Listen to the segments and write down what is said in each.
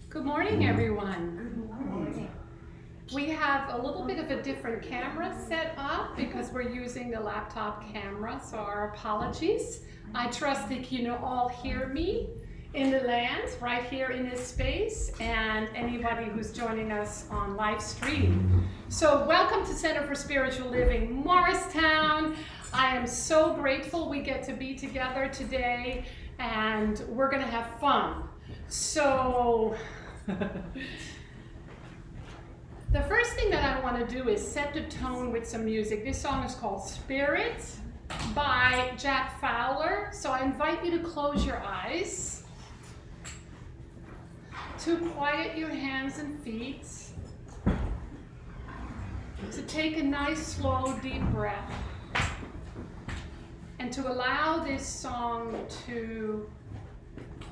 Good morning, everyone. Good morning. We have a little bit of a different camera set up because we're using the laptop camera, so our apologies. I trust that you all hear me in the land, right here in this space, and anybody who's joining us on live stream. So welcome to Center for Spiritual Living, Morristown. I am so grateful we get to be together today, and we're gonna have fun. So, the first thing that I want to do is set the tone with some music. This song is called Spirit by Jack Fowler. So I invite you to close your eyes, to quiet your hands and feet, to take a nice, slow, deep breath, and to allow this song to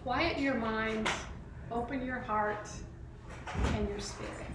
quiet your mind, open your heart and your spirit.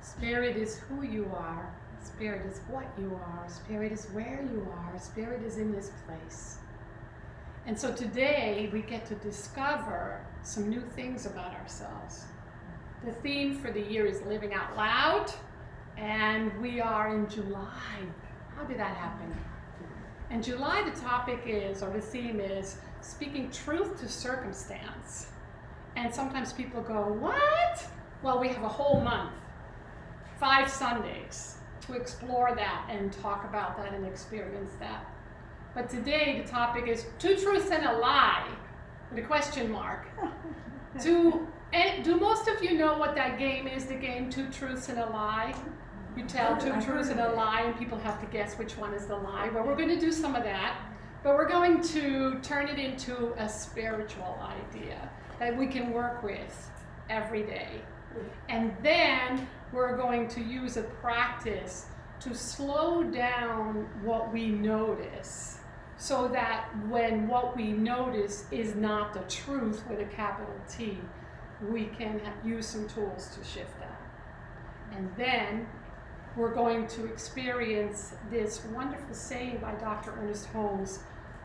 Spirit is who you are. Spirit is what you are. Spirit is where you are. Spirit is in this place. And so today we get to discover some new things about ourselves. The theme for the year is Living Out Loud, and we are in July. How did that happen? And July, the topic is, or the theme is, speaking truth to circumstance. And sometimes people go, what? Well, we have a whole month, 5 Sundays, to explore that and talk about that and experience that. But today, the topic is 2 truths and a lie, with a question mark. Do most of you know what that game is, the game 2 truths and a lie? You tell 2 truths and a lie, and people have to guess which one is the lie. Well, we're going to do some of that, but we're going to turn it into a spiritual idea that we can work with every day. And then we're going to use a practice to slow down what we notice, so that when what we notice is not the truth with a capital T, we can use some tools to shift that. And then we're going to experience this wonderful saying by Dr. Ernest Holmes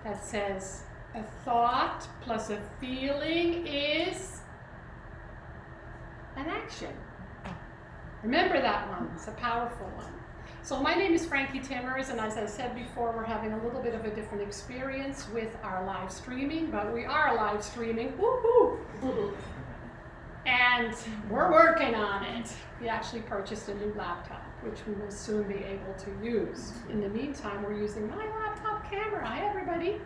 that says, a thought plus a feeling is an action. Remember that one, it's a powerful one. So my name is Frankie Timmers, and as I said before, we're having a little bit of a different experience with our live streaming, but we are live streaming, woo-hoo! And we're working on it. We actually purchased a new laptop, which we will soon be able to use. In the meantime, we're using my laptop camera. Hi, everybody.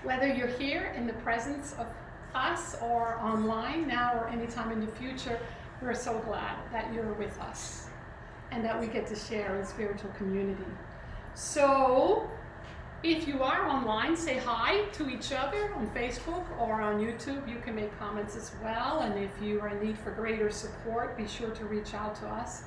Whether you're here in the presence of us or online now or anytime in the future, we're so glad that you're with us and that we get to share in spiritual community. So if you are online, say hi to each other on Facebook or on YouTube. You can make comments as well. And if you are in need for greater support, be sure to reach out to us.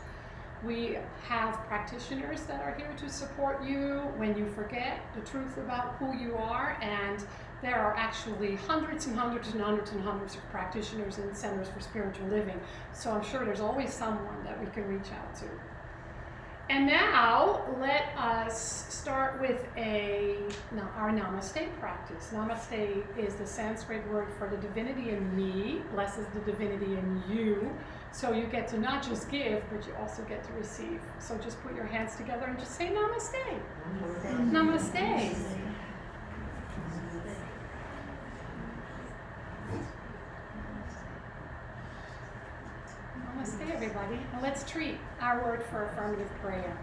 We have practitioners that are here to support you when you forget the truth about who you are. And there are actually hundreds and hundreds and hundreds and hundreds of practitioners in Centers for Spiritual Living. So I'm sure there's always someone that we can reach out to. And now let us start with our Namaste practice. Namaste is the Sanskrit word for the divinity in me, blesses the divinity in you. So you get to not just give, but you also get to receive. So just put your hands together and just say Namaste. Namaste. Namaste. Namaste, everybody. Now let's treat our word for affirmative prayer.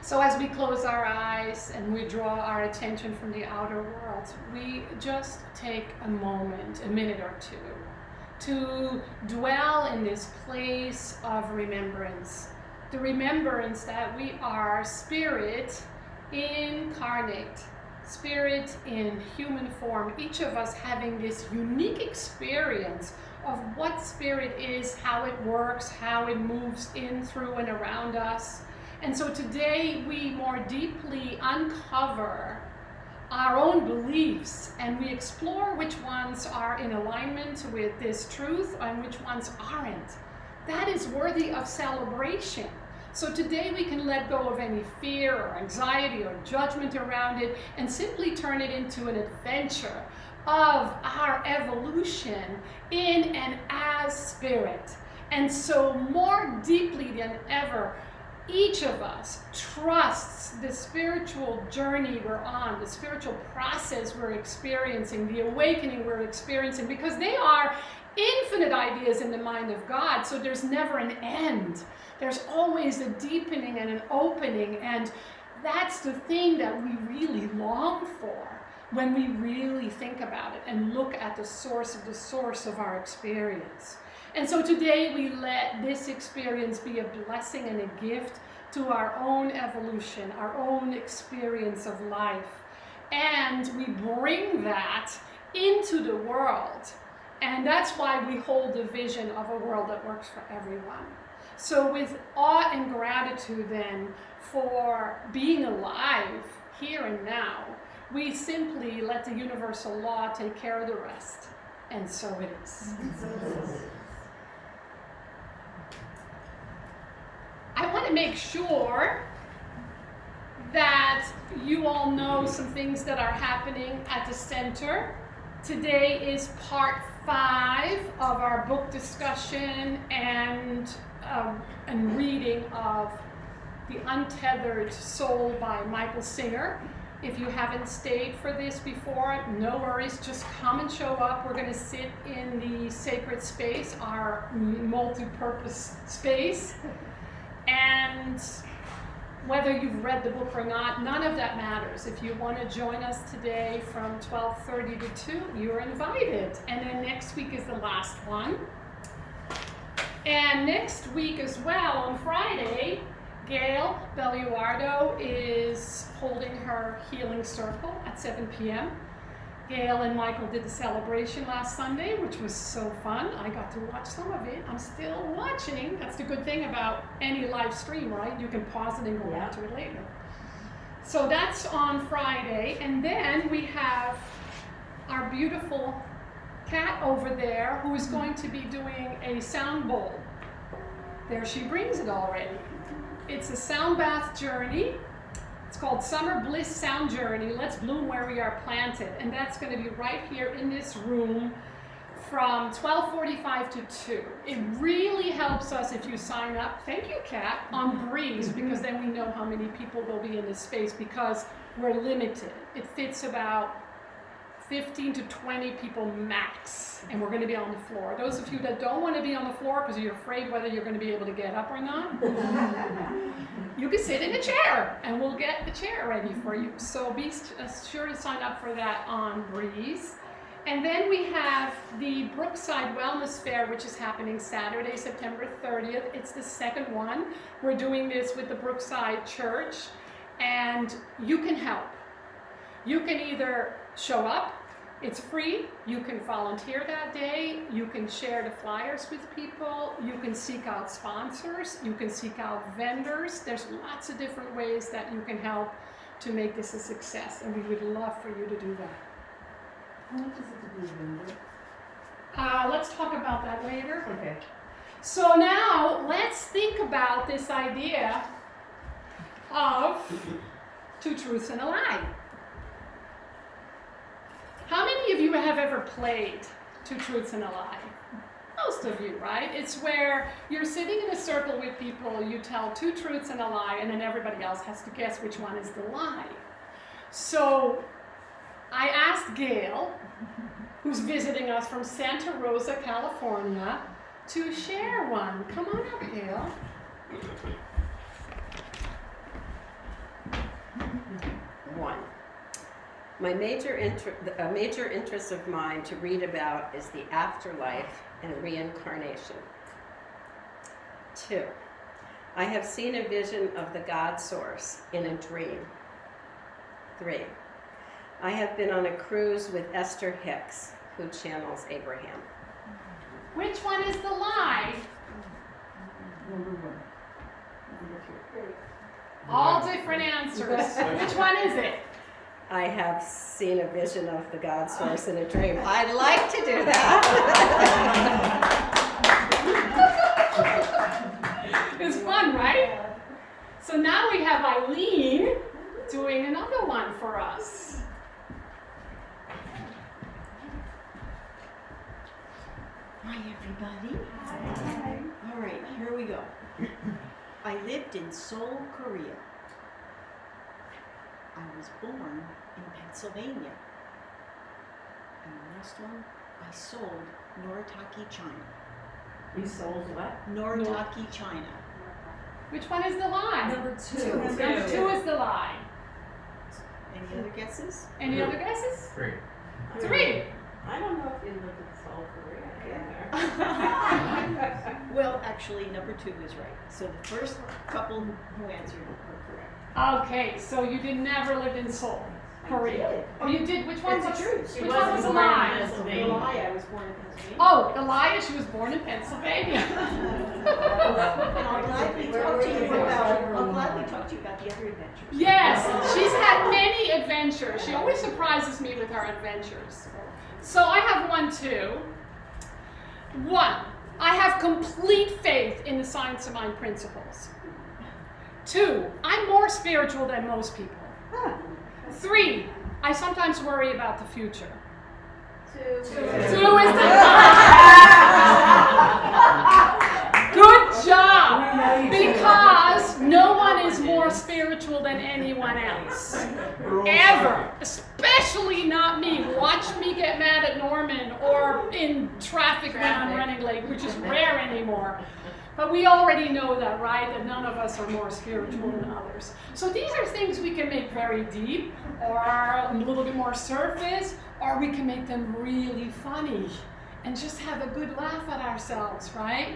So as we close our eyes and we draw our attention from the outer world, we just take a moment, a minute or two, to dwell in this place of remembrance. The remembrance that we are spirit incarnate. Spirit in human form, each of us having this unique experience of what spirit is, how it works, how it moves in, through, and around us. And so today we more deeply uncover our own beliefs and we explore which ones are in alignment with this truth and which ones aren't. That is worthy of celebration. So today we can let go of any fear or anxiety or judgment around it and simply turn it into an adventure of our evolution in and as spirit. And so more deeply than ever, each of us trusts the spiritual journey we're on, the spiritual process we're experiencing, the awakening we're experiencing, because they are infinite ideas in the mind of God, so there's never an end. There's always a deepening and an opening, and that's the thing that we really long for when we really think about it and look at the source of our experience. And so today we let this experience be a blessing and a gift to our own evolution, our own experience of life. And we bring that into the world. And that's why we hold the vision of a world that works for everyone. So with awe and gratitude then for being alive here and now, we simply let the universal law take care of the rest. And so it is. I want to make sure that you all know some things that are happening at the center. Today is part 5 of our book discussion and reading of The Untethered Soul by Michael Singer. If you haven't stayed for this before, no worries, just come and show up. We're going to sit in the sacred space, our multi-purpose space. And whether you've read the book or not, none of that matters. If you want to join us today from 12:30 to 2, you're invited. And then next week is the last one. And next week as well, on Friday, Gail Belluardo is holding her healing circle at 7 p.m. Gail and Michael did the celebration last Sunday, which was so fun. I got to watch some of it. I'm still watching. That's the good thing about any live stream, right? You can pause it and go back to it later. So that's on Friday. And then we have our beautiful Kat over there who is going to be doing a sound bowl. There she brings it already. It's a sound bath journey. It's called Summer Bliss Sound Journey. Let's bloom where we are planted. And that's going to be right here in this room from 12:45 to 2. It really helps us if you sign up, thank you, Kat, on Breeze, because then we know how many people will be in this space because we're limited. It fits about 15 to 20 people max, and we're going to be on the floor. Those of you that don't want to be on the floor because you're afraid whether you're going to be able to get up or not, you can sit in a chair, and we'll get the chair ready for you. So be sure to sign up for that on Breeze. And then we have the Brookside Wellness Fair, which is happening Saturday, September 30th. It's the second one. We're doing this with the Brookside Church, and you can help. You can either show up, it's free, you can volunteer that day, you can share the flyers with people, you can seek out sponsors, you can seek out vendors. There's lots of different ways that you can help to make this a success, and we would love for you to do that. How much is it to be a vendor? Let's talk about that later. Okay. So now let's think about this idea of two truths and a lie. How many of you have ever played Two Truths and a Lie? Most of you, right? It's where you're sitting in a circle with people, you tell two truths and a lie, and then everybody else has to guess which one is the lie. So I asked Gail, who's visiting us from Santa Rosa, California, to share one. Come on up, Gail. One. A major interest of mine to read about is the afterlife and reincarnation. 2. I have seen a vision of the God Source in a dream. 3. I have been on a cruise with Esther Hicks, who channels Abraham. Which one is the lie? Number 1. Number 2. All different answers. Which one is it? I have seen a vision of the God Source in a dream. I'd like to do that. It's fun, right? So now we have Eileen doing another one for us. Hi, everybody. Hi. All right, here we go. I lived in Seoul, Korea. I was born in Pennsylvania. And the last one, I sold Noritake, China. You sold what? Noritake, China. Which one is the lie? Number 2. Number 2 is the lie. Any other guesses? Any other guesses? 3. 3. I don't know if you lived in Seoul, Korea. Well, actually, number 2 is right. So the first couple who answered were correct. Okay, so you never lived in Seoul, Korea. Oh, you did? Which one was It's the truth. Which one was a lie? The lie, I was born in Pennsylvania. Oh, the lie is she was born in Pennsylvania. And I'll gladly talk to you about the other adventures. Yes, she's had many adventures. She always surprises me with her adventures. So I have one too. 1, I have complete faith in the Science of Mind principles. 2, I'm more spiritual than most people. 3, I sometimes worry about the future. 2 is the Good job! Because no one is more spiritual than anyone else. Ever. Especially not me. Watch me get mad at Norman or in traffic when I'm running late, which is rare anymore. But we already know that, right? That none of us are more spiritual than others. So these are things we can make very deep, or a little bit more surface, or we can make them really funny and just have a good laugh at ourselves, right?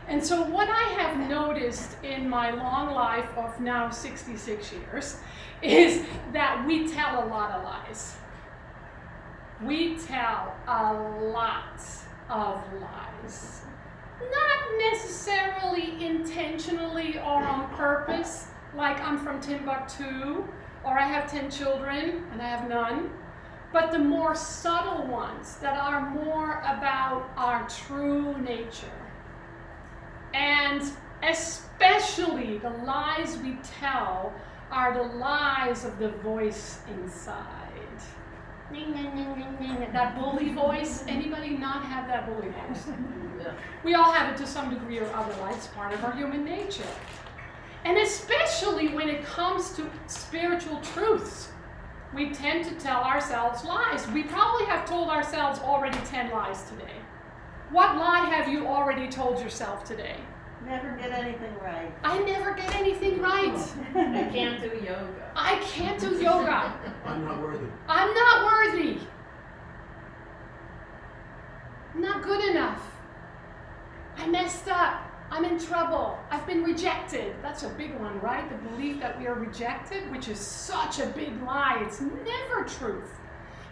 And so what I have noticed in my long life of now 66 years is that we tell a lot of lies. We tell a lot of lies. Not necessarily intentionally or on purpose, like I'm from Timbuktu, or I have 10 children and I have none, but the more subtle ones that are more about our true nature. And especially the lies we tell are the lies of the voice inside. That bully voice, anybody not have that bully voice? We all have it to some degree or otherwise, it's part of our human nature. And especially when it comes to spiritual truths, we tend to tell ourselves lies. We probably have told ourselves already 10 lies today. What lie have you already told yourself today? Never get anything right. I never get anything right. I can't do yoga. I can't do yoga. I'm not worthy. I'm not worthy. I'm not good enough. I messed up. I'm in trouble. I've been rejected. That's a big one, right? The belief that we are rejected, which is such a big lie. It's never truth.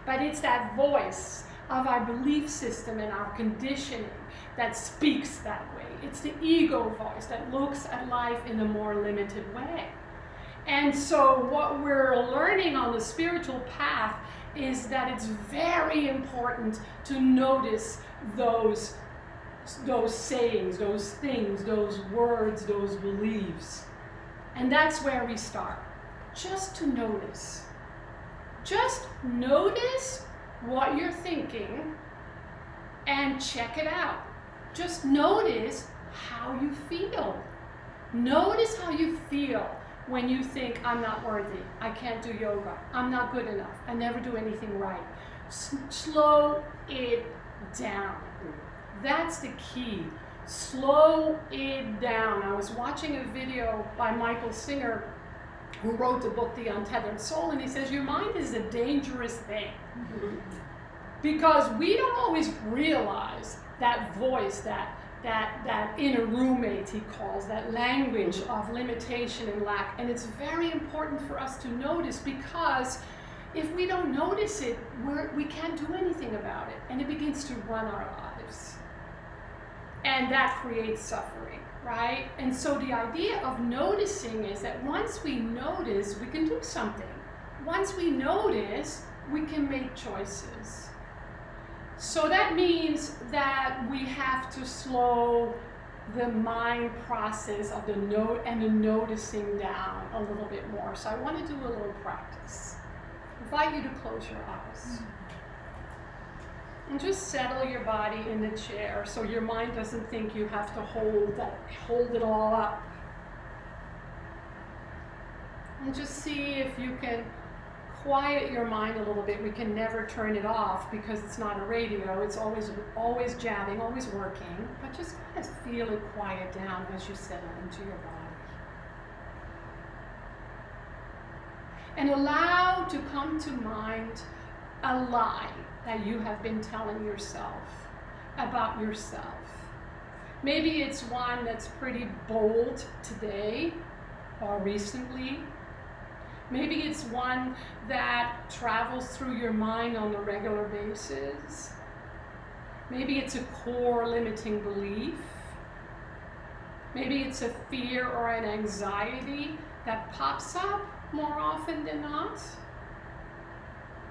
But it's that voice of our belief system and our conditioning that speaks that way. It's the ego voice that looks at life in a more limited way. And so what we're learning on the spiritual path is that it's very important to notice those sayings, those things, those words, those beliefs. And that's where we start. Just to notice. Just notice what you're thinking and check it out. Just notice how you feel. Notice how you feel when you think, I'm not worthy, I can't do yoga, I'm not good enough, I never do anything right. Slow it down. That's the key. Slow it down. I was watching a video by Michael Singer, who wrote the book The Untethered Soul, and he says your mind is a dangerous thing. Because we don't always realize that voice, that inner roommate, he calls, that language of limitation and lack. And it's very important for us to notice, because if we don't notice it, we can't do anything about it. And it begins to run our lives. And that creates suffering, right? And so the idea of noticing is that once we notice, we can do something. Once we notice, we can make choices. So that means that we have to slow the mind process of the noticing down a little bit more. So I want to do a little practice. I invite you to close your eyes. And just settle your body in the chair so your mind doesn't think you have to hold it all up. And just see if you can quiet your mind a little bit. We can never turn it off because it's not a radio. It's always jabbing, always working. But just kind of feel it quiet down as you settle into your body. And allow to come to mind a lie that you have been telling yourself about yourself. Maybe it's one that's pretty bold today or recently. Maybe it's one that travels through your mind on a regular basis. Maybe it's a core limiting belief. Maybe it's a fear or an anxiety that pops up more often than not.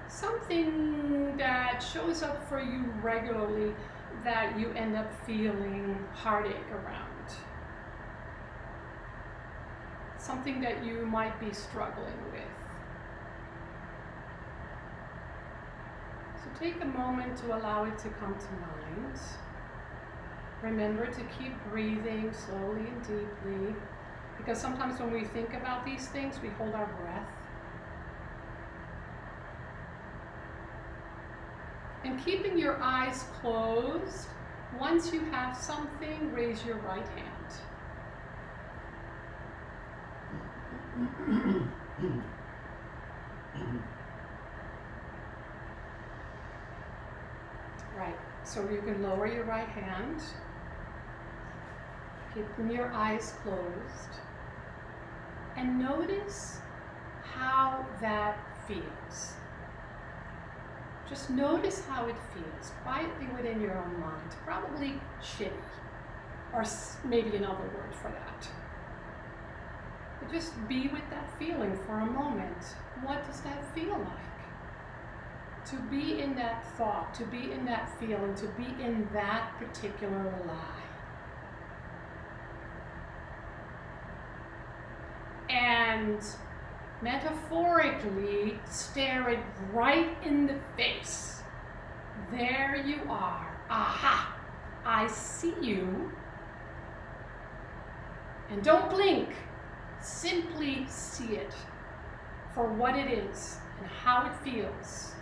Something that shows up for you regularly that you end up feeling heartache around. Something that you might be struggling with. So take a moment to allow it to come to mind. Remember to keep breathing slowly and deeply. Because sometimes when we think about these things, we hold our breath. And keeping your eyes closed, once you have something, raise your right hand. Right, so you can lower your right hand, keeping your eyes closed, and notice how that feels. Just notice how it feels, quietly within your own mind. Probably shitty, or maybe another word for that. But just be with that feeling for a moment. What does that feel like? To be in that thought, to be in that feeling, to be in that particular lie. And metaphorically stare it right in the face. There you are. Aha! I see you. And don't blink. Simply see it for what it is and how it feels.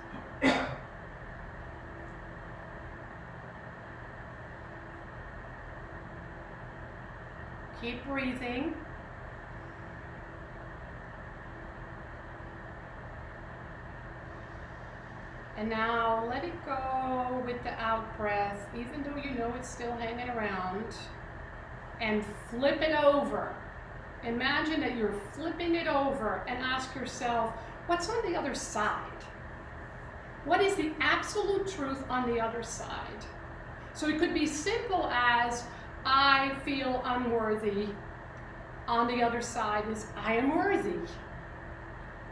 Keep breathing. And now let it go with the out breath, even though you know it's still hanging around, and flip it over. Imagine that you're flipping it over and ask yourself, what's on the other side? What is the absolute truth on the other side? So it could be simple as, I feel unworthy. On the other side is, I am worthy.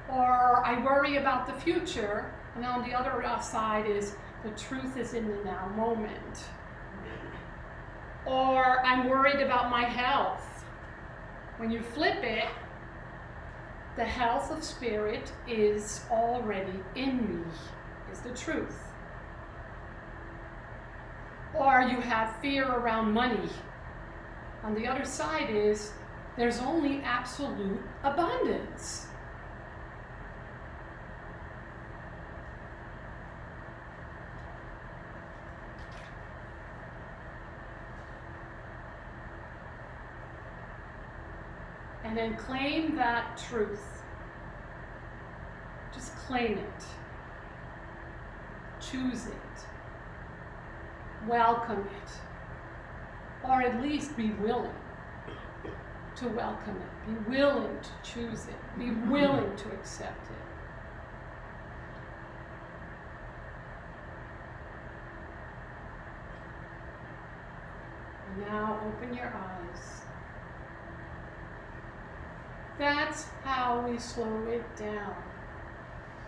Or I worry about the future. And on the other side is, the truth is in the now moment. Or I'm worried about my health. When you flip it, the health of spirit is already in me, is the truth. Or you have fear around money. On the other side is, there's only absolute abundance. And then claim that truth. Just claim it. Choose it. Welcome it. Or at least be willing to welcome it. Be willing to choose it. Be willing to accept it. And now open your eyes. That's how we slow it down.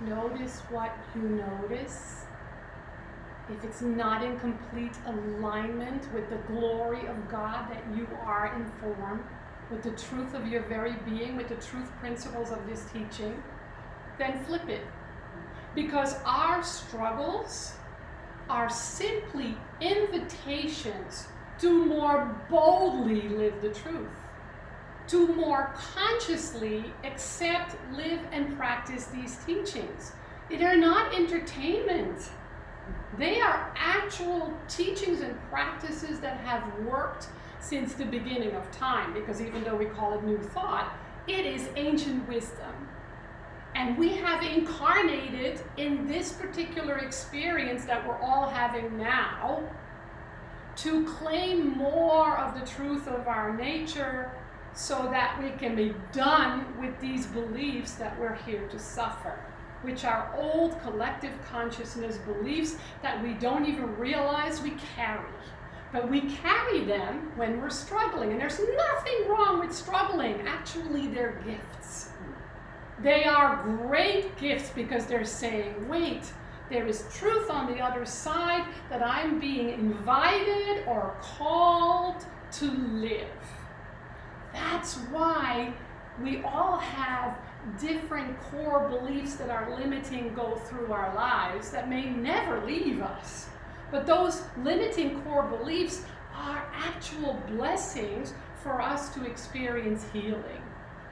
Notice what you notice. If it's not in complete alignment with the glory of God that you are in form, with the truth of your very being, with the truth principles of this teaching, then flip it. Because our struggles are simply invitations to more boldly live the truth. To more consciously accept, live, and practice these teachings. They are not entertainment. They are actual teachings and practices that have worked since the beginning of time, because even though we call it new thought, it is ancient wisdom. And we have incarnated in this particular experience that we're all having now to claim more of the truth of our nature, so that we can be done with these beliefs that we're here to suffer, which are old collective consciousness beliefs that we don't even realize we carry. But we carry them when we're struggling, and there's nothing wrong with struggling. Actually, they're gifts. They are great gifts because they're saying, wait, there is truth on the other side that I'm being invited or called to live. That's why we all have different core beliefs that are limiting go through our lives that may never leave us. But those limiting core beliefs are actual blessings for us to experience healing,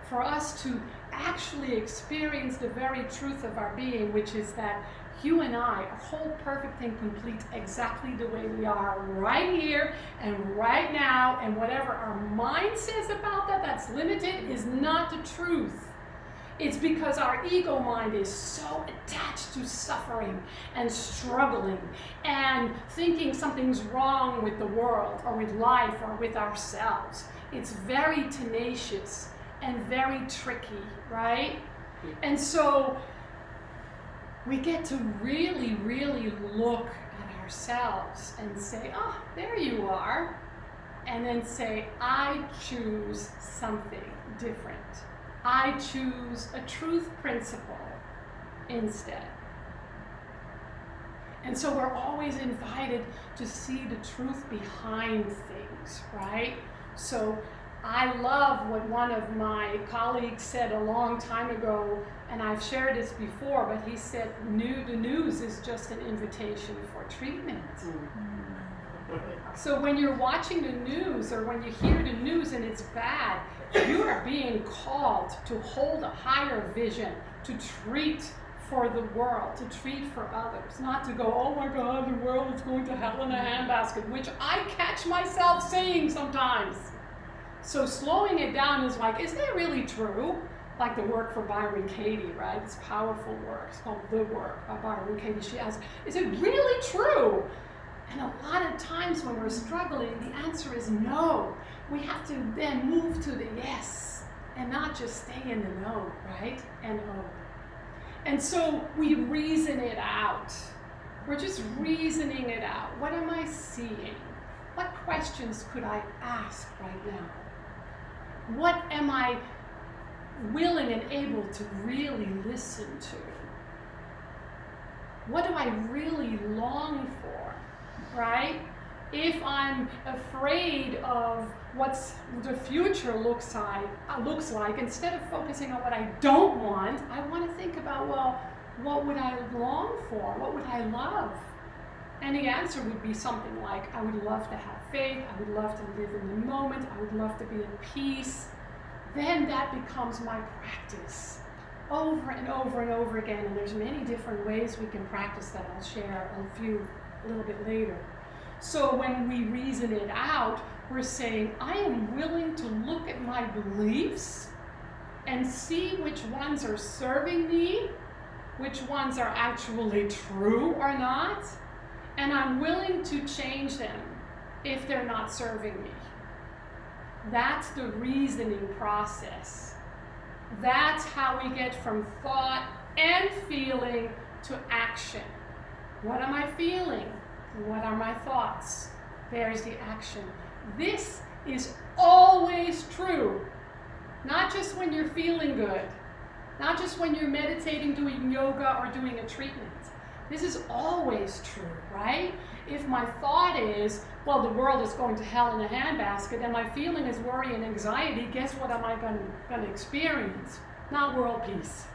for us to actually experience the very truth of our being, which is that you and I are whole, perfect, and complete exactly the way we are right here and right now, and whatever our mind says about that that's limited is not the truth. It's because our ego mind is so attached to suffering and struggling and thinking something's wrong with the world or with life or with ourselves. It's very tenacious and very tricky, right? And so we get to really, really look at ourselves and say, oh, there you are. And then say, I choose something different. I choose a truth principle instead. And so we're always invited to see the truth behind things, right? So I love what one of my colleagues said a long time ago, and I've shared this before, but he said, the news is just an invitation for treatment. So when you're watching the news or when you hear the news and it's bad, you are being called to hold a higher vision, to treat for the world, to treat for others, not to go, oh my God, the world is going to hell in a handbasket, which I catch myself saying sometimes. So slowing it down is like, is that really true? Like the work for Byron Katie, right? It's powerful work. It's called The Work by Byron Katie. She asks, is it really true? And a lot of times when we're struggling, the answer is no. We have to then move to the yes and not just stay in the no, right? N-O. And so we reason it out. We're just reasoning it out. What am I seeing? What questions could I ask right now? What am I willing and able to really listen to? What do I really long for, right? If I'm afraid of what the future looks like, instead of focusing on what I don't want, I want to think about, well, what would I long for? What would I love? And the answer would be something like, I would love to have faith, I would love to live in the moment, I would love to be at peace. Then that becomes my practice over and over and over again. And there's many different ways we can practice that. I'll share a little bit later. So when we reason it out, we're saying, I am willing to look at my beliefs and see which ones are serving me, which ones are actually true or not, and I'm willing to change them if they're not serving me. That's the reasoning process. That's how we get from thought and feeling to action. What am I feeling? What are my thoughts? There's the action. This is always true. Not just when you're feeling good. Not just when you're meditating, doing yoga, or doing a treatment. This is always true, right? If my thought is, well, the world is going to hell in a handbasket, and my feeling is worry and anxiety, guess what am I going to experience? Not world peace.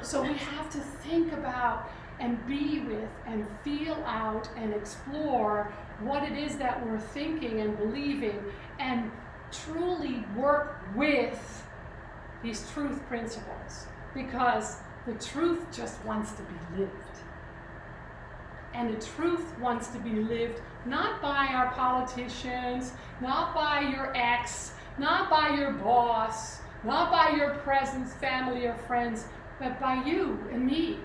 So we have to think about and be with and feel out and explore what it is that we're thinking and believing, and truly work with these truth principles, because the truth just wants to be lived. And the truth wants to be lived not by our politicians, not by your ex, not by your boss, not by your present family or friends, but by you and me.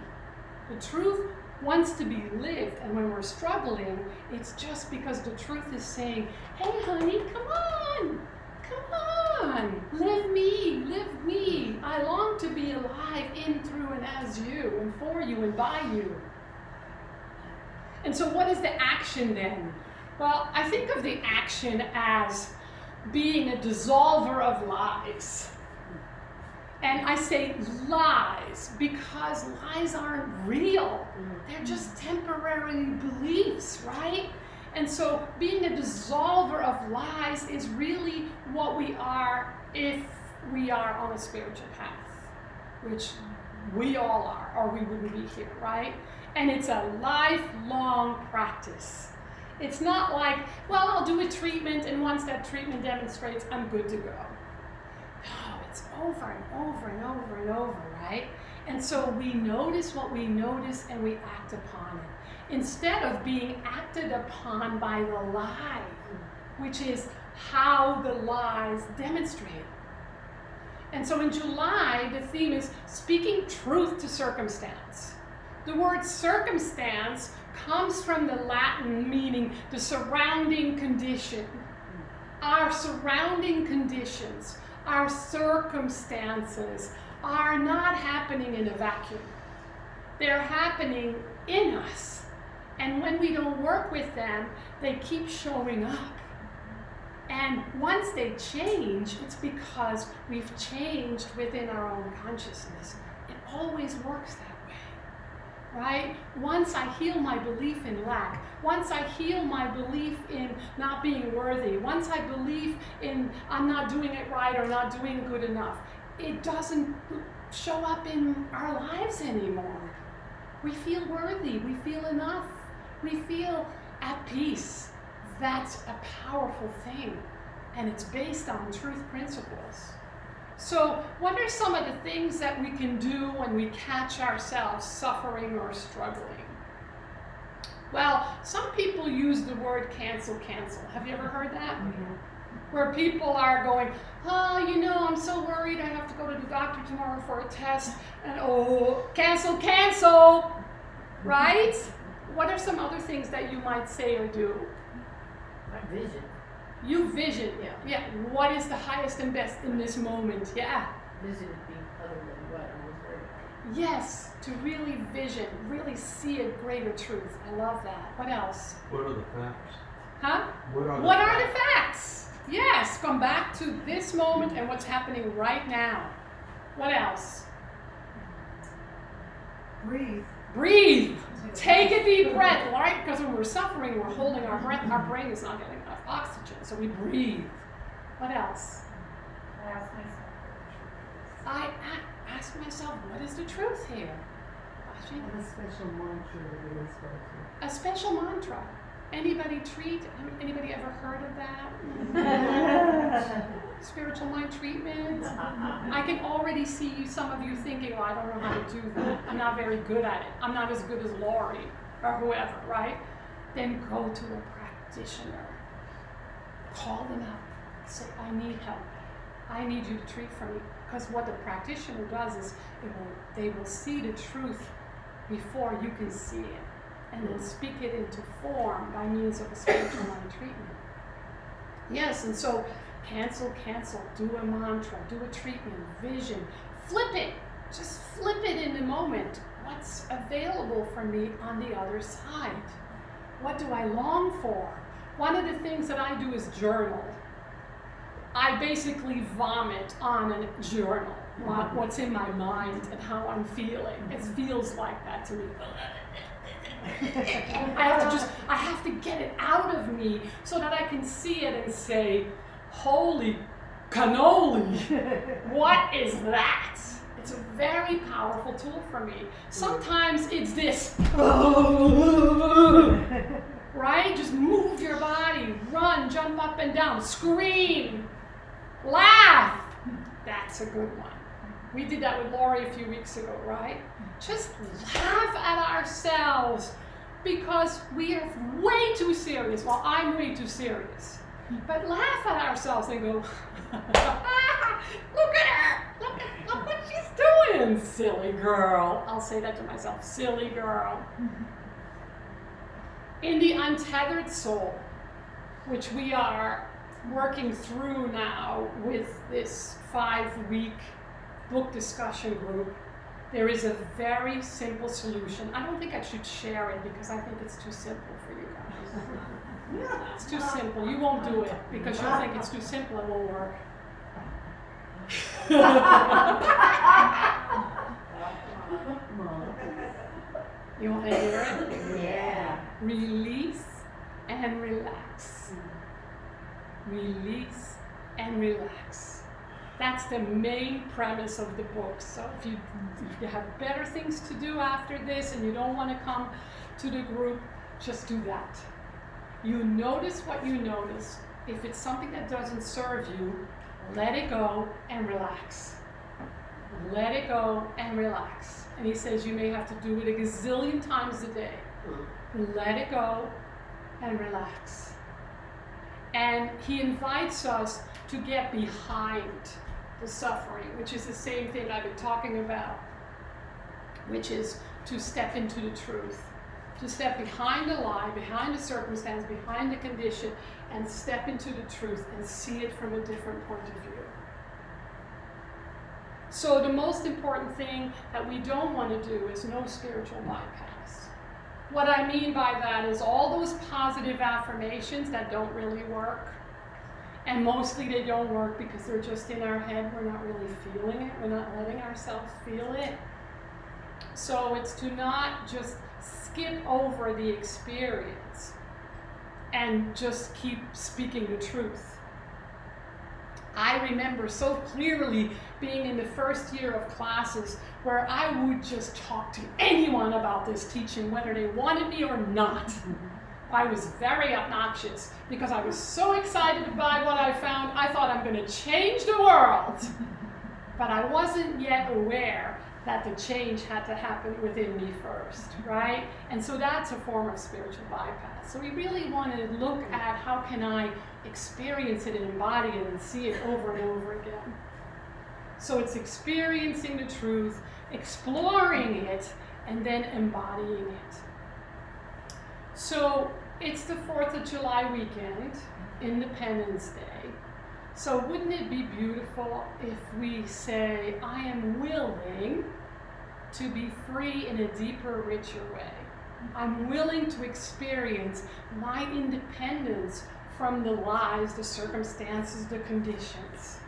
The truth wants to be lived, and when we're struggling, it's just because the truth is saying, hey honey, come on, live me. I long to be alive in, through, and as you, and for you, and by you. And so what is the action then? Well, I think of the action as being a dissolver of lies. And I say lies because lies aren't real. They're just temporary beliefs, right? And so being a dissolver of lies is really what we are if we are on a spiritual path, which we all are, or we wouldn't be here, right? And it's a lifelong practice. It's not like, well, I'll do a treatment, and once that treatment demonstrates, I'm good to go. No, it's over and over and over and over, right? And so we notice what we notice and we act upon it. Instead of being acted upon by the lie, which is how the lies demonstrate. And so in July, the theme is speaking truth to circumstance. The word circumstance comes from the Latin meaning the surrounding condition. Our surrounding conditions, our circumstances are not happening in a vacuum. They're happening in us. And when we don't work with them, they keep showing up. And once they change, it's because we've changed within our own consciousness. It always works that way, right? Once I heal my belief in lack, once I heal my belief in not being worthy, once I believe in I'm not doing it right or not doing good enough, it doesn't show up in our lives anymore. We feel worthy, we feel enough, we feel at peace. That's a powerful thing, and it's based on truth principles. So what are some of the things that we can do when we catch ourselves suffering or struggling? Well, some people use the word cancel. Have you ever heard that? Where people are going, oh, you know, I'm so worried I have to go to the doctor tomorrow for a test, and oh, cancel, right? What are some other things that you might say or do? My vision. You vision. Yeah. What is the highest and best in this moment? Yeah. Vision is being other than what I was worried about. Yes, to really vision, really see a greater truth. I love that. What else? What are the facts? Huh? What are the facts? Yes, come back to this moment and what's happening right now. What else? Breathe. Take a deep breath, right? Because when we're suffering, we're holding our breath. Our brain is not getting enough oxygen, so we breathe. What else? I ask myself, what is the truth here? A special mantra that we always go to. A special mantra. Anybody anybody ever heard of that? Spiritual mind treatment. I can already see some of you thinking, well, I don't know how to do that. I'm not very good at it. I'm not as good as Lori or whoever, right? Then go to a practitioner. Call them up. Say, I need help. I need you to treat for me. Because what the practitioner does is they will see the truth before you can see it, and then speak it into form by means of a spiritual mind treatment. Yes, and so cancel, do a mantra, do a treatment, vision, flip it, just flip it in the moment. What's available for me on the other side? What do I long for? One of the things that I do is journal. I basically vomit on a journal, what's in my mind and how I'm feeling. It feels like that to me. I have to get it out of me so that I can see it and say, holy cannoli, what is that? It's a very powerful tool for me. Sometimes it's this, right? Just move your body, run, jump up and down, scream, laugh. That's a good one. We did that with Lori a few weeks ago, right? Just laugh at ourselves because we are way too serious. Well, I'm way too serious. But laugh at ourselves and go, look at her! Look what she's doing, silly girl. I'll say that to myself, silly girl. In the Untethered Soul, which we are working through now with this 5-week book discussion group, there is a very simple solution. I don't think I should share it because I think it's too simple for you guys. It's too simple. You won't do it because you'll think it's too simple and won't work. You want to hear it? Yeah. Release and relax. Release and relax. That's the main premise of the book. So if you have better things to do after this and you don't want to come to the group, just do that. You notice what you notice. If it's something that doesn't serve you, let it go and relax. Let it go and relax. And he says you may have to do it a gazillion times a day. Let it go and relax. And he invites us to get behind the suffering, which is the same thing I've been talking about, which is to step into the truth. To step behind the lie, behind the circumstance, behind the condition, and step into the truth and see it from a different point of view. So the most important thing that we don't want to do is no spiritual bypass. What I mean by that is all those positive affirmations that don't really work, and mostly they don't work because they're just in our head, we're not really feeling it, we're not letting ourselves feel it. So it's to not just skip over the experience and just keep speaking the truth. I remember so clearly being in the first year of classes where I would just talk to anyone about this teaching, whether they wanted me or not. I was very obnoxious because I was so excited by what I found. I thought I'm going to change the world. But I wasn't yet aware that the change had to happen within me first, right? And so that's a form of spiritual bypass. So we really want to look at how can I experience it and embody it and see it over and over again. So it's experiencing the truth, exploring it, and then embodying it. So it's the 4th of July weekend, Independence Day. So wouldn't it be beautiful if we say, I am willing to be free in a deeper, richer way. I'm willing to experience my independence from the lies, the circumstances, the conditions.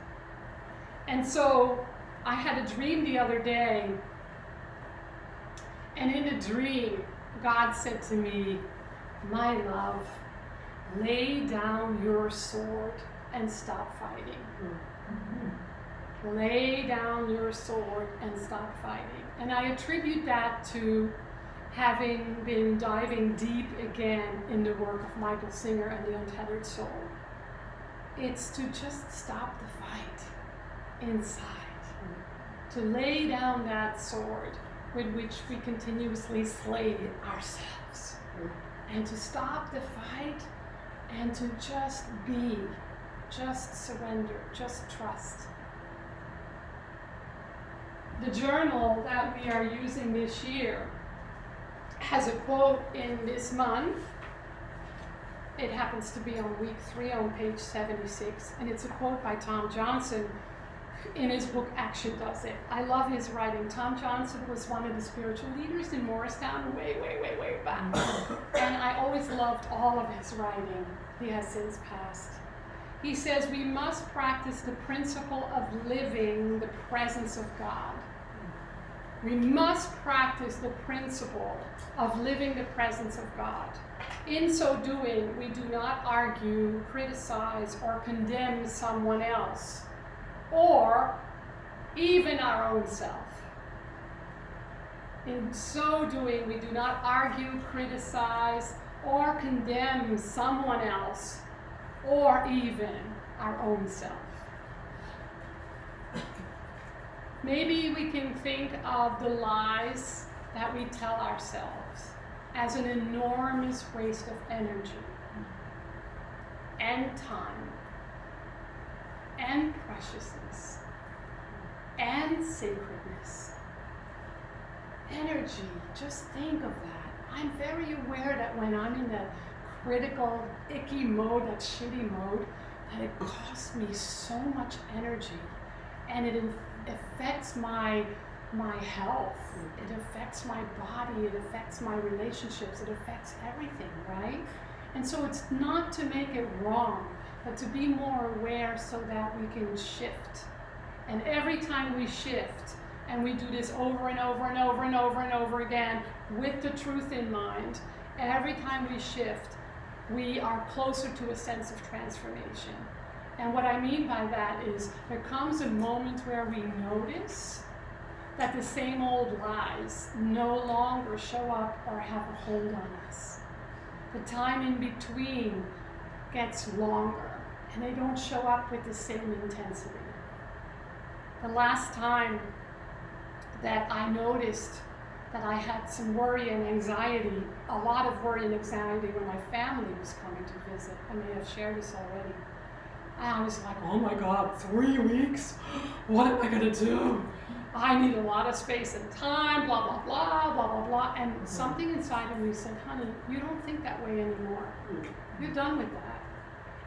And so I had a dream the other day, and in the dream, God said to me, my love, lay down your sword and stop fighting. Lay down your sword and stop fighting. And I attribute that to having been diving deep again in the work of Michael Singer and the Untethered Soul. It's to just stop the fight inside. To lay down that sword with which we continuously slay ourselves. And to stop the fight and to just be. Just surrender, just trust. The journal that we are using this year has a quote in this month. It happens to be on week 3 on page 76, and it's a quote by Tom Johnson in his book Action Does It. I love his writing. Tom Johnson was one of the spiritual leaders in Morristown way back. And I always loved all of his writing. He has since passed. He says we must practice the principle of living the presence of God. We must practice the principle of living the presence of God. In so doing, we do not argue, criticize, or condemn someone else, or even our own self. In so doing, we do not argue, criticize, or condemn someone else, or even our own self. Maybe we can think of the lies that we tell ourselves as an enormous waste of energy and time and preciousness and sacredness. Energy, just think of that. I'm very aware that when I'm in that critical, icky mode, that shitty mode, that it costs me so much energy, and it affects my health, it affects my body, it affects my relationships, it affects everything, right? And so it's not to make it wrong, but to be more aware so that we can shift. And every time we shift, and we do this over and over and over and over and over again with the truth in mind, every time we shift, we are closer to a sense of transformation. And what I mean by that is there comes a moment where we notice that the same old lies no longer show up or have a hold on us. the time in between gets longer and they don't show up with the same intensity. The last time that I noticed that I had some worry and anxiety, a lot of worry and anxiety when my family was coming to visit. I may have shared this already. I was like, oh my God, 3 weeks? What am I gonna do? I need a lot of space and time, blah, blah, blah, blah, blah, blah. And something inside of me said, honey, you don't think that way anymore. You're done with that.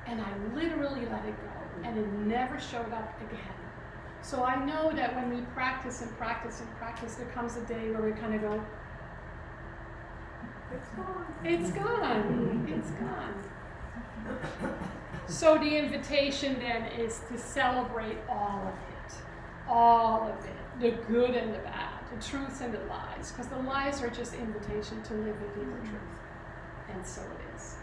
And I literally let it go, and it never showed up again. So I know that when we practice and practice and practice, there comes a day where we kind of go, It's gone. it's gone, it's gone. So the invitation then is to celebrate all of it, the good and the bad, the truth and the lies, because the lies are just invitation to live a deeper truth, and so it is.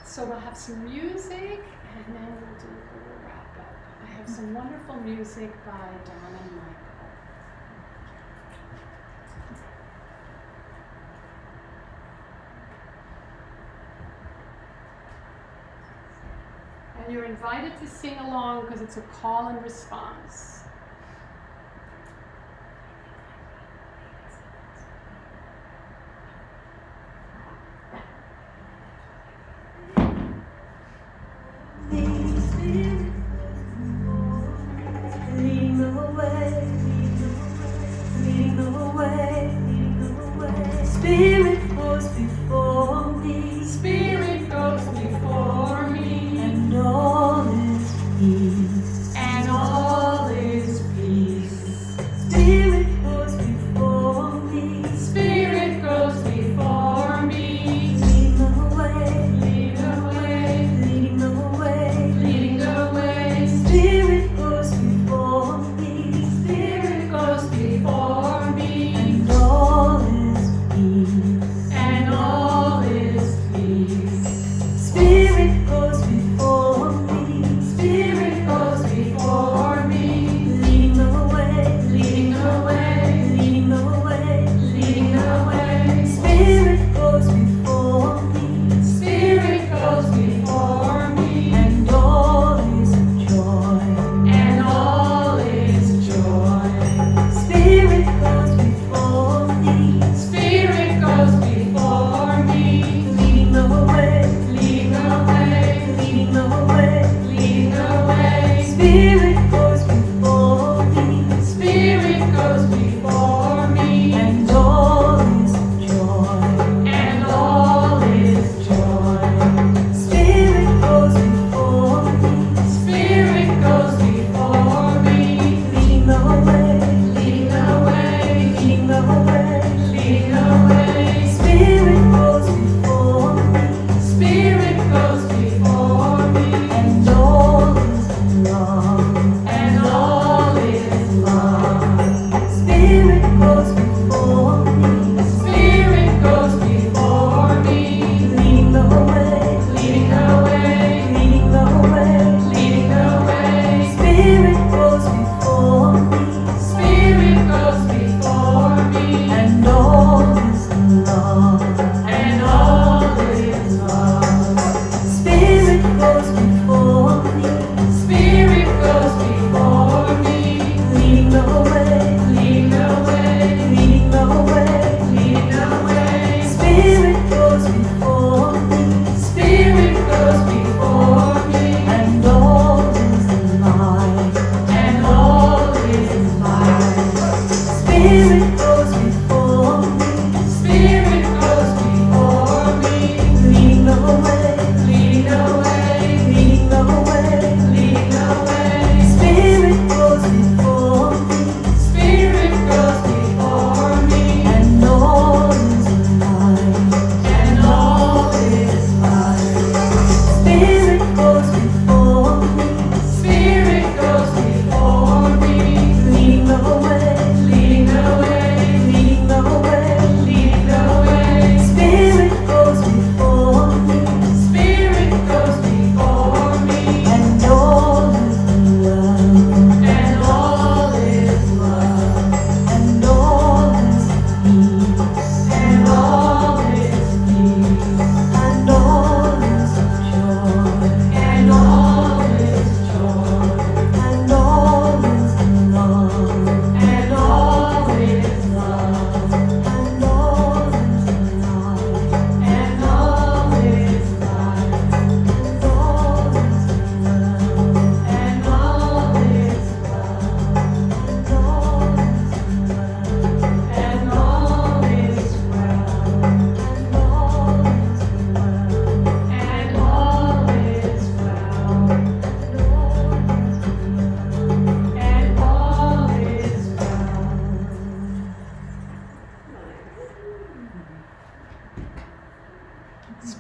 So we'll have some music, and then we'll do a little wrap up. I have some wonderful music by Don and Michael. And you're invited to sing along because it's a call and response. Spirit goes before me, Spirit goes before me, and all is peace. and all is peace. Spirit goes before me, Spirit goes before me, leading the way, lead the way, leading the way. leading the way. Spirit goes before me, Spirit goes before me, and all is peace. and all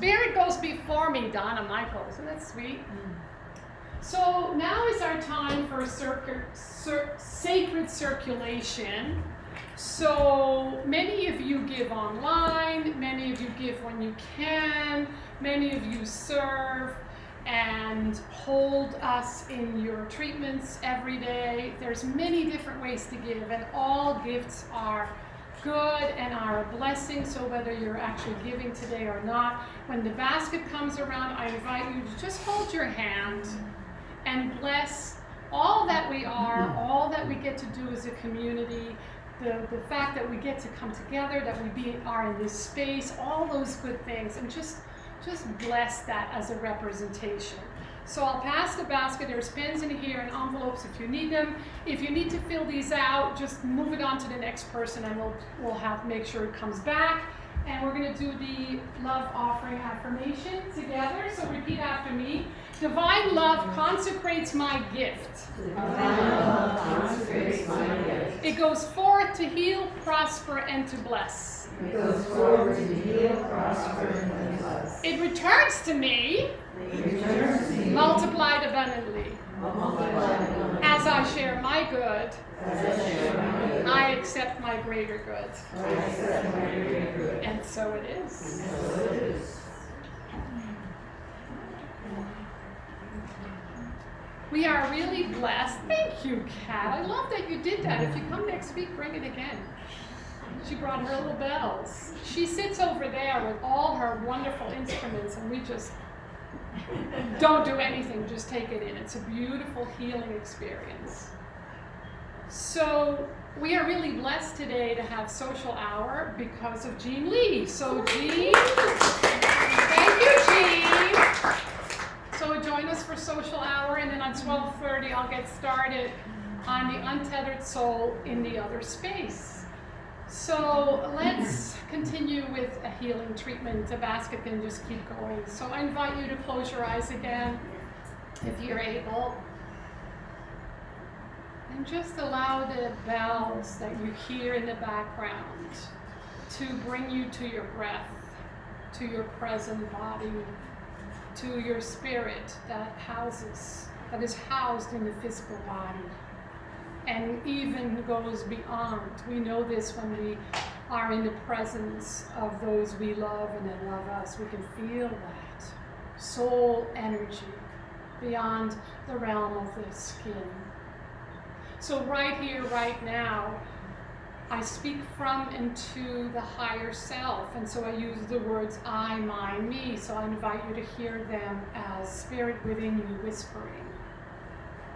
Spirit goes before me, Donna Michael. Isn't that sweet? So now is our time for sacred circulation. So many of you give online, many of you give when you can, many of you serve and hold us in your treatments every day. There's many different ways to give, and all gifts are good and are a blessing. So whether you're actually giving today or not, when the basket comes around, I invite you to just hold your hand and bless all that we are, all that we get to do as a community, the fact that we get to come together, that we are in this space, all those good things, and just bless that as a representation. So I'll pass the basket. There's pens in here and envelopes if you need them. If you need to fill these out, just move it on to the next person, and we'll make sure it comes back. And we're going to do the love offering affirmation together. So repeat after me. Divine love consecrates my gift. Divine love consecrates my gift. It goes forth to heal, prosper, and to bless. It goes forward to heal, prosper, and bless. It returns to me, It returns to me, multiplied abundantly. multiplied abundantly. As I share my good, As I share my good, I accept my greater good. I accept my greater good. And so it is. So it is. We are really blessed. Thank you, Kat. I love that you did that. If you come next week, bring it again. She brought her little bells. She sits over there with all her wonderful instruments, and we just don't do anything, just take it in. It's a beautiful healing experience. So we are really blessed today to have social hour because of Jean Lee. So Jean, thank you, Jean. So join us for social hour, and then on 12:30 I'll get started on the untethered soul in the other space. So let's continue with a healing treatment. The basket can just keep going. So I invite you to close your eyes again if you're able. And just allow the bells that you hear in the background to bring you to your breath, to your present body, to your spirit that is housed in the physical body, and even goes beyond. We know this when we are in the presence of those we love and that love us. We can feel that soul energy beyond the realm of the skin. So right here, right now, I speak from and to the higher self, and so I use the words I, mine, me. So I invite you to hear them as spirit within you whispering,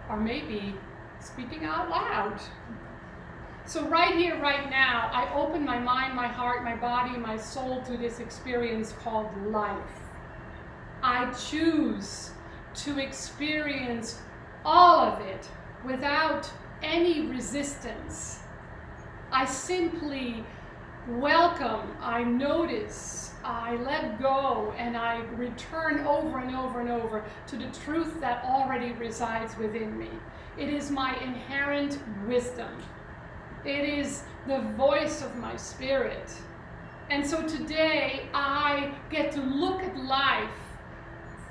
or maybe speaking out loud. So right here, right now, I open my mind, my heart, my body, my soul to this experience called life. I choose to experience all of it without any resistance. I simply welcome, I notice, I let go, and I return over and over and over to the truth that already resides within me. It is my inherent wisdom. It is the voice of my spirit. And so today I get to look at life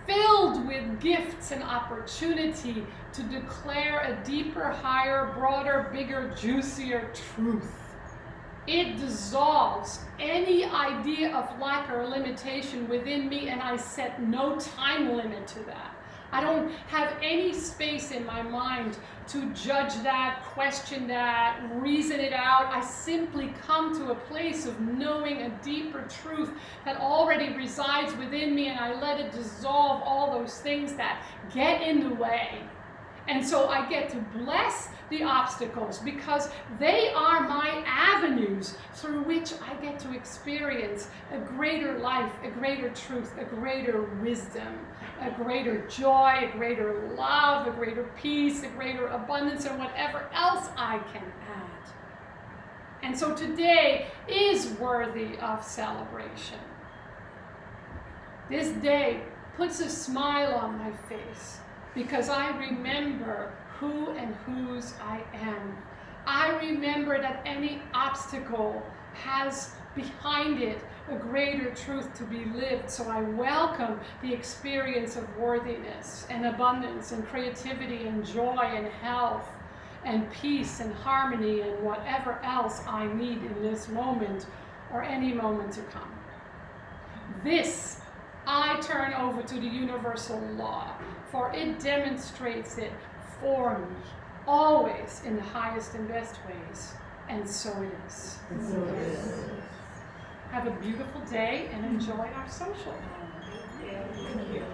filled with gifts and opportunity to declare a deeper, higher, broader, bigger, juicier truth. It dissolves any idea of lack or limitation within me, and I set no time limit to that. I don't have any space in my mind to judge that, question that, reason it out. I simply come to a place of knowing a deeper truth that already resides within me, and I let it dissolve all those things that get in the way. And so I get to bless the obstacles because they are my avenues through which I get to experience a greater life, a greater truth, a greater wisdom, a greater joy, a greater love, a greater peace, a greater abundance, and whatever else I can add. And so today is worthy of celebration. This day puts a smile on my face, because I remember who and whose I am. I remember that any obstacle has behind it a greater truth to be lived. So I welcome the experience of worthiness and abundance and creativity and joy and health and peace and harmony and whatever else I need in this moment or any moment to come. This I turn over to the universal law, for it demonstrates it for me, always in the highest and best ways, and so it is. And so it is. Have a beautiful day and enjoy our social. Thank you.